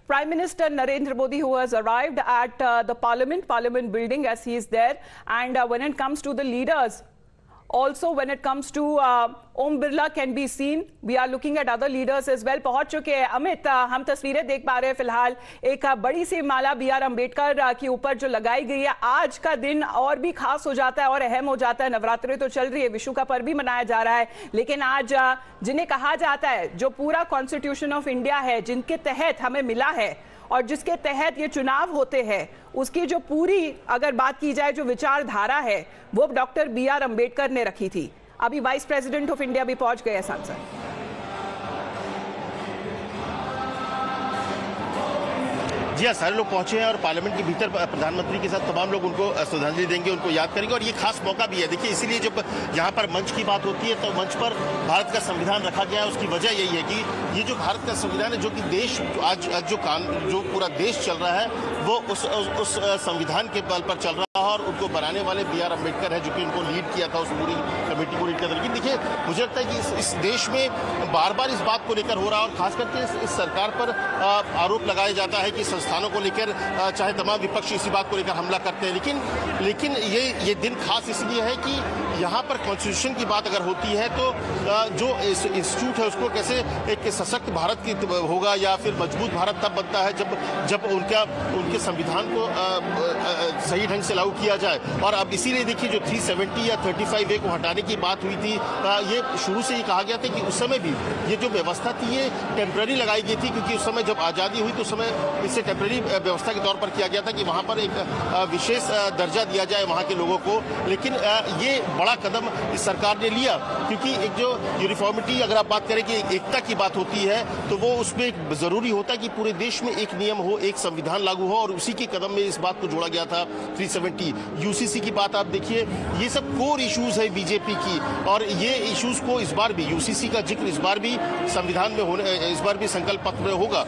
Prime Minister Narendra Modi, who has arrived at the Parliament building as he is there. And when it comes to the leaders, also when it comes to Om Birla can be seen. We are looking at other leaders as well. पहुंच चुके हैं अमित, हम तस्वीरें देख पा रहे हैं फिलहाल एक बड़ी सी माला B.R. अम्बेडकर के ऊपर जो लगाई गई है। आज का दिन और भी खास हो जाता है और अहम हो जाता है। नवरात्रि तो चल रही है, विशु का पर्व भी मनाया जा रहा है, लेकिन आज जिन्हें कहा जाता है जो पूरा कॉन्स्टिट्यूशन ऑफ इंडिया है, जिनके तहत हमें मिला है और जिसके तहत ये चुनाव होते हैं, उसकी जो पूरी अगर बात की जाए जो विचारधारा है वो डॉक्टर B.R. अम्बेडकर ने रखी थी। अभी वाइस प्रेसिडेंट ऑफ इंडिया भी पहुंच गए सांसद। जी हाँ, सारे लोग पहुंचे हैं और पार्लियामेंट के भीतर प्रधानमंत्री के साथ तमाम लोग उनको श्रद्धांजलि देंगे, उनको याद करेंगे। और ये खास मौका भी है, देखिए, इसीलिए जब यहाँ पर मंच की बात होती है तो मंच पर भारत का संविधान रखा गया है। उसकी वजह यही है कि ये जो भारत का संविधान है, जो कि देश आज जो पूरा देश चल रहा है वो उस संविधान के बल पर चल रहा है और उनको बनाने वाले B.R. अम्बेडकर है, जो कि उनको लीड किया था, उस पूरी कमेटी को लीड किया था। लेकिन देखिए, मुझे लगता है कि इस देश में बार बार इस बात को लेकर हो रहा है और खास करके इस सरकार पर आरोप लगाया जाता है कि संस्थानों को लेकर चाहे तमाम विपक्ष इसी बात को लेकर हमला करते हैं। लेकिन ये दिन खास इसलिए है कि यहाँ पर कॉन्स्टिट्यूशन की बात अगर होती है तो जो इंस्टीट्यूट है उसको कैसे एक सशक्त भारत की होगा या फिर मजबूत भारत तब बनता है जब उनके संविधान को सही ढंग से लागू किया जाए। और अब इसीलिए देखिए, जो 370 या 35A को हटाने की बात हुई थी, ये शुरू से ही कहा गया था कि उस समय भी ये जो व्यवस्था थी ये टेम्पररी लगाई गई थी, क्योंकि उस समय जब आज़ादी हुई तो उस समय इसे टेम्पररी व्यवस्था के तौर पर किया गया था कि वहाँ पर एक विशेष दर्जा दिया जाए वहाँ के लोगों को। लेकिन ये बड़ा कदम इस सरकार ने लिया, क्योंकि एक जो यूनिफॉर्मिटी, अगर आप बात करें कि एकता की बात होती है तो वो उसमें जरूरी होता है कि पूरे देश में एक नियम हो, एक संविधान लागू हो, और उसी के कदम में इस बात को जोड़ा गया था 370। यूसीसी की बात आप देखिए, ये सब कोर इश्यूज है बीजेपी की, और ये इश्यूज को इस बार भी यूसीसी का जिक्र इस बार भी संविधान में होने, इस बार भी संकल्प पत्र में होगा।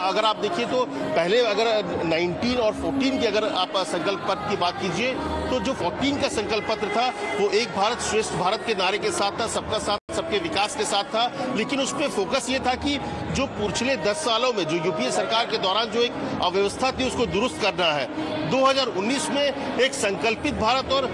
अगर आप देखिए तो पहले अगर 19 और 14 की अगर आप संकल्प पत्र की बात कीजिए तो जो 14 का संकल्प पत्र था वो एक भारत श्रेष्ठ भारत के नारे के साथ था, सबका साथ सबके विकास के साथ था। लेकिन उस पर फोकस ये था कि जो पिछले 10 सालों में जो यूपीए सरकार के दौरान जो एक अव्यवस्था थी उसको दुरुस्त करना है। 2019 में एक संकल्पित भारत और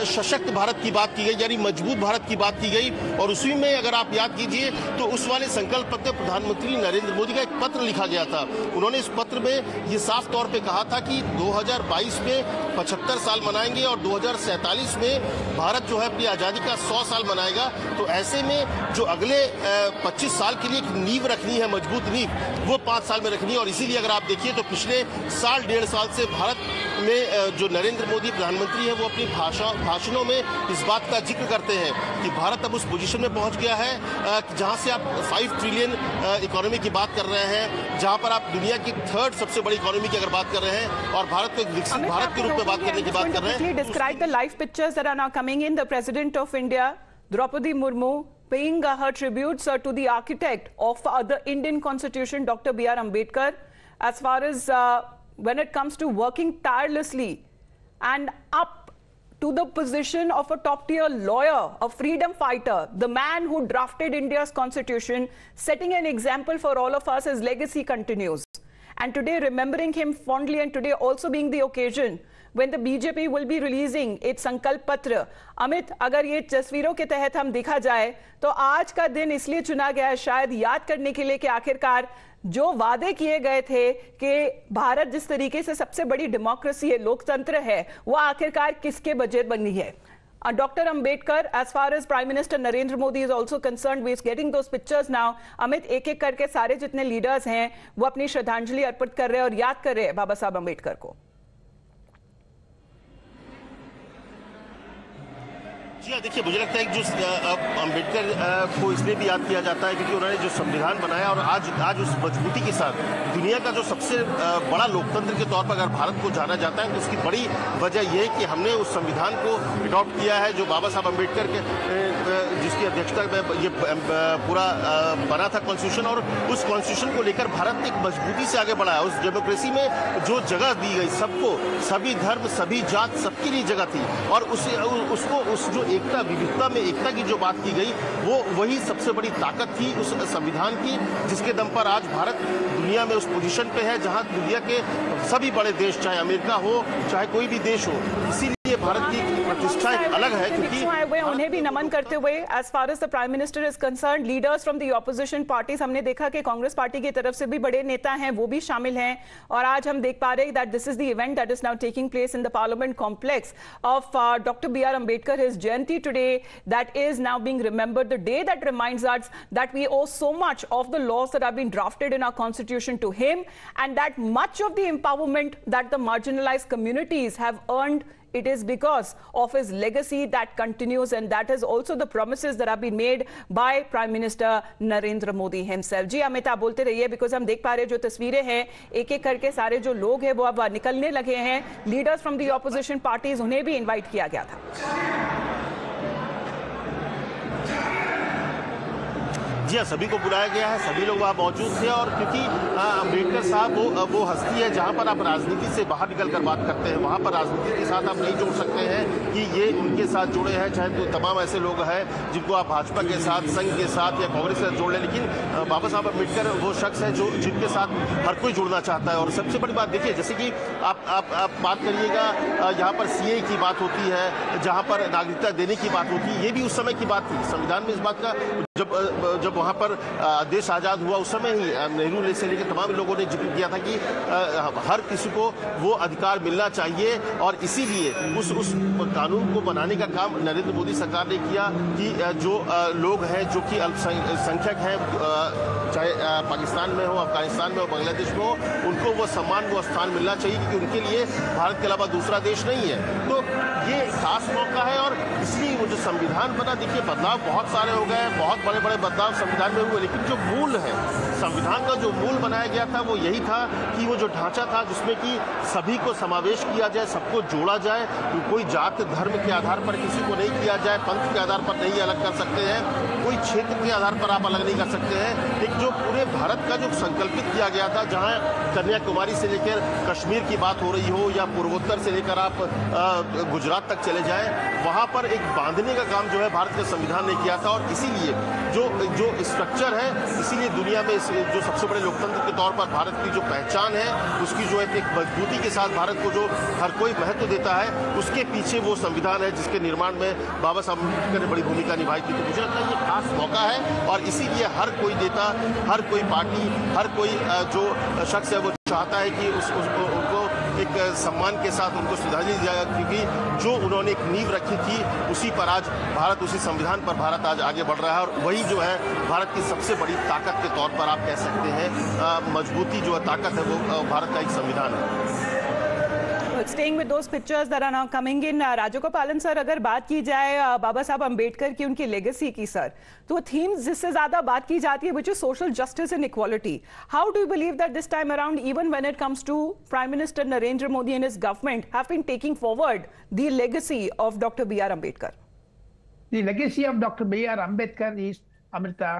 सशक्त भारत की बात की गई, यानी मजबूत भारत की बात की गई। और उसी में अगर आप याद कीजिए तो उस वाले संकल्प पत्र में प्रधानमंत्री नरेंद्र मोदी का एक पत्र लिखा गया था। उन्होंने इस पत्र में ये साफ तौर पे कहा था कि 2022 में 75 साल मनाएंगे और 2047 में भारत जो है अपनी आज़ादी का 100 साल मनाएगा। तो ऐसे में जो अगले 25 साल के लिए एक नींव रखनी है, मजबूत नींव, वो 5 साल में रखनी है। और इसीलिए अगर आप देखिए तो पिछले साल 1.5 साल से भारत में जो नरेंद्र मोदी प्रधानमंत्री है वो अपनी भाषणों में इस बात का जिक्र करते हैं कि भारत अब उस पोजीशन में पहुंच गया है जहां से आप 5 ट्रिलियन इकोनॉमी की बात कर रहे हैं, जहां पर आप दुनिया की 3rd सबसे बड़ी इकोनॉमी की अगर बात कर रहे हैं और भारत को एक विकसित भारत के रूप में बात करने की बात कर रहे हैं। Describe the live pictures that are now coming in. The President of India, Draupadi Murmu, paying her tributes to the architect of the Indian Constitution, Dr. B.R. Ambedkar, as far as when it comes to working tirelessly and up to the position of a top-tier lawyer, a freedom fighter, the man who drafted India's constitution, setting an example for all of us. His legacy continues. And today, remembering him fondly, and today also being the occasion when the BJP will be releasing its संकल्प पत्र। अमित, अगर ये तस्वीरों के तहत हम देखा जाए तो आज का दिन इसलिए चुना गया है शायद याद करने के लिए कि आखिरकार जो वादे किए गए थे कि भारत जिस तरीके से सबसे बड़ी डेमोक्रेसी है, लोकतंत्र है, वो आखिरकार किसके बजट बनी है। Dr. Ambedkar, as far as Prime Minister Narendra Modi is also concerned, we are getting those pictures now. Amit, एक एक करके सारे जितने लीडर्स हैं वो अपनी श्रद्धांजलि अर्पित कर रहे हैं और याद कर रहे हैं बाबा साहब अम्बेडकर को। जी हाँ, देखिए, मुझे लगता है कि जो अम्बेडकर को इसलिए भी याद किया जाता है क्योंकि उन्होंने जो संविधान बनाया और आज उस मजबूती के साथ दुनिया का जो सबसे बड़ा लोकतंत्र के तौर पर अगर भारत को जाना जाता है तो उसकी बड़ी वजह यह है कि हमने उस संविधान को अडॉप्ट किया है जो बाबा साहब अम्बेडकर के जिसकी अध्यक्षता में ये पूरा बना था कॉन्स्टिट्यूशन। और उस कॉन्स्टिट्यूशन को लेकर भारत ने एक मजबूती से आगे बढ़ा है। उस डेमोक्रेसी में जो जगह दी गई सबको, सभी धर्म, सभी जात, सबके लिए जगह थी। और उसको जो एकता, विविधता में एकता की जो बात की गई, वो वही सबसे बड़ी ताकत थी उस संविधान की, जिसके दम पर आज भारत दुनिया में उस पोजीशन पे है जहां दुनिया के सभी बड़े देश, चाहे अमेरिका हो चाहे कोई भी देश हो, इसीलिए भारत की प्रतिष्ठा एक अलग है। क्योंकि उन्हें भी नमन करते हुए, as far as the prime minister is concerned, leaders from the opposition parties, हमने देखा कि कांग्रेस पार्टी की तरफ से भी बड़े नेता हैं, वो भी शामिल हैं। और आज हम देख पा रहे हैं that this is the event that is now taking place in the parliament complex of doctor B R Ambedkar, his jayanti today that is now being remembered, the day that reminds us that we owe so much of the laws that have been drafted in our constitution to him, and that much of the empowerment that the marginalized communities have earned, it is because of his legacy that continues, and that is also the promises that have been made by Prime Minister Narendra Modi himself. जी अमित, आप बोलते रहिए, because हम देख पा रहे हैं जो तस्वीरें हैं, एक एक करके सारे जो लोग हैं वो अब निकलने लगे हैं। Leaders from the opposition parties, उन्हें भी इन्वाइट किया गया था। जी हाँ, सभी को बुलाया गया है, सभी लोग वहाँ मौजूद थे। और क्योंकि अम्बेडकर साहब वो हस्ती है जहाँ पर आप राजनीति से बाहर निकल कर बात करते हैं, वहाँ पर राजनीति के साथ आप नहीं जोड़ सकते हैं कि ये उनके साथ जुड़े हैं। चाहे तो तमाम ऐसे लोग हैं जिनको आप भाजपा के साथ, संघ के साथ या कांग्रेस के साथ जोड़ लें, लेकिन बाबा साहब अम्बेडकर वो शख्स है जो जिनके साथ हर कोई जुड़ना चाहता है। और सबसे बड़ी बात देखिए, जैसे कि आप बात करिएगा, यहाँ पर सीए की बात होती है, जहाँ पर नागरिकता देने की बात होती है, ये भी उस समय की बात थी। संविधान में इस बात का जब वहाँ पर देश आज़ाद हुआ उस समय ही नेहरू से लेकर तमाम लोगों ने जिक्र किया था कि हर किसी को वो अधिकार मिलना चाहिए। और इसीलिए उस कानून को बनाने का काम नरेंद्र मोदी सरकार ने किया कि जो लोग हैं जो कि अल्पसंख्यक हैं, चाहे पाकिस्तान में हो, अफगानिस्तान में हो, बांग्लादेश में हो, उनको वो सम्मान, वो स्थान मिलना चाहिए, क्योंकि उनके लिए भारत के अलावा दूसरा देश नहीं है। तो ये खास मौका है और इसलिए वो जो संविधान बना, देखिए बदलाव बहुत सारे हो गए, बहुत बड़े बड़े बदलाव संविधान में हुए, लेकिन जो मूल है संविधान का, जो मूल बनाया गया था वो यही था कि वो जो ढांचा था जिसमें कि सभी को समावेश किया जाए, सबको जोड़ा जाए, कोई जात धर्म के आधार पर किसी को नहीं किया जाए, पंथ के आधार पर नहीं अलग कर सकते हैं, कोई क्षेत्र के आधार पर आप अलग नहीं कर सकते हैं। एक जो पूरे भारत का जो संकल्पित किया गया था, जहाँ कन्याकुमारी से लेकर कश्मीर की बात हो रही हो या पूर्वोत्तर से लेकर आप गुजरात तक चले जाएं, वहाँ पर एक बांधने का काम जो है भारत के संविधान ने किया था। और इसीलिए जो स्ट्रक्चर है, इसीलिए दुनिया में जो सबसे बड़े लोकतंत्र के तौर पर भारत की जो पहचान है, उसकी जो एक मजबूती के साथ भारत को जो हर कोई महत्व देता है, उसके पीछे वो संविधान है जिसके निर्माण में बाबा साहब अम्बेडकर ने बड़ी भूमिका निभाई थी। तो मुझे लगता है ये खास मौका है और इसीलिए हर कोई नेता, हर कोई पार्टी, हर कोई जो शख्स है वो चाहता है कि उनको एक सम्मान के साथ उनको श्रद्धांजलि दिया जाए, क्योंकि जो उन्होंने एक नींव रखी थी उसी पर आज भारत, उसी संविधान पर भारत आज आगे बढ़ रहा है। और वही जो है भारत की सबसे बड़ी ताकत के तौर पर आप कह सकते हैं, मजबूती जो ताकत है वो भारत का एक संविधान है। Staying with those pictures that are now coming in, Rajagopalan sir, अगर बात की जाए बाबा साहब अम्बेडकर की, उनकी लेगेसी की सर, तो थीम्स जिससे ज्यादा बात की जाती है which is social justice and equality. How do you believe that this time around, even when it comes to Prime Minister Narendra Modi and his government have been taking forward the legacy of Dr. B.R. Ambedkar? The legacy of Dr. B.R. Ambedkar is, Amrita,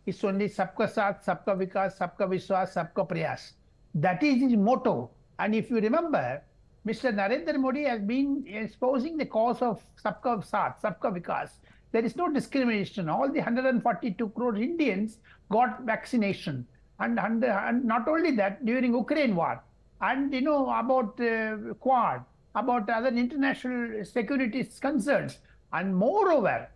is only सबका साथ, सबका विकास, सबका विश्वास, सबका प्रयास. That is his motto. And if you remember, Mr. Narendra Modi has been espousing the cause of Sabka Saath, Sabka Vikas. There is no discrimination. All the 142 crore Indians got vaccination. And not only that, during Ukraine war, and you know about Quad, about other international security concerns. And moreover,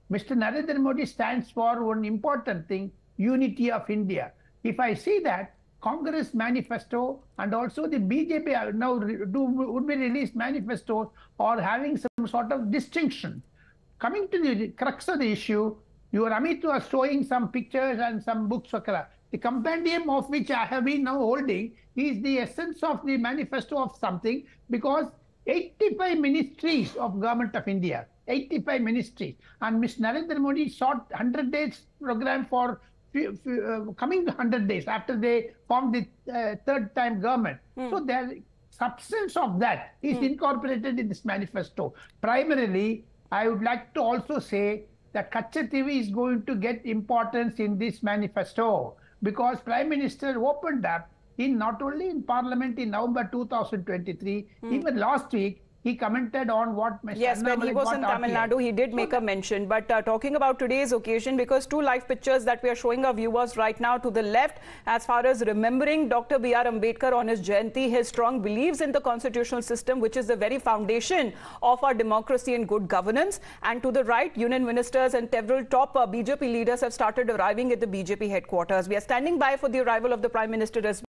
Mr. Narendra Modi stands for one important thing, unity of India. If I see that, Congress manifesto and also the BJP now would be released manifestos or having some sort of distinction. Coming to the crux of the issue, your Amit was showing some pictures and some books. The compendium of which I have been now holding is the essence of the manifesto of something, because 85 ministries of Government of India, 85 ministries, and Mr. Narendra Modi sought 100 days program for coming 100 days after they formed the third time government. So the substance of that is incorporated in this manifesto. Primarily, I would like to also say that Kachcha TV is going to get importance in this manifesto, because Prime Minister opened up in not only in Parliament in November 2023, even last week, he commented on what Mr. Yes, when he Annamalai was got in Tamil RTI. Nadu, he did make a mention. But talking about today's occasion, because two live pictures that we are showing our viewers right now to the left, as far as remembering Dr. B.R. Ambedkar on his Jayanti, his strong beliefs in the constitutional system, which is the very foundation of our democracy and good governance. And to the right, union ministers and several top BJP leaders have started arriving at the BJP headquarters. We are standing by for the arrival of the Prime Minister as well.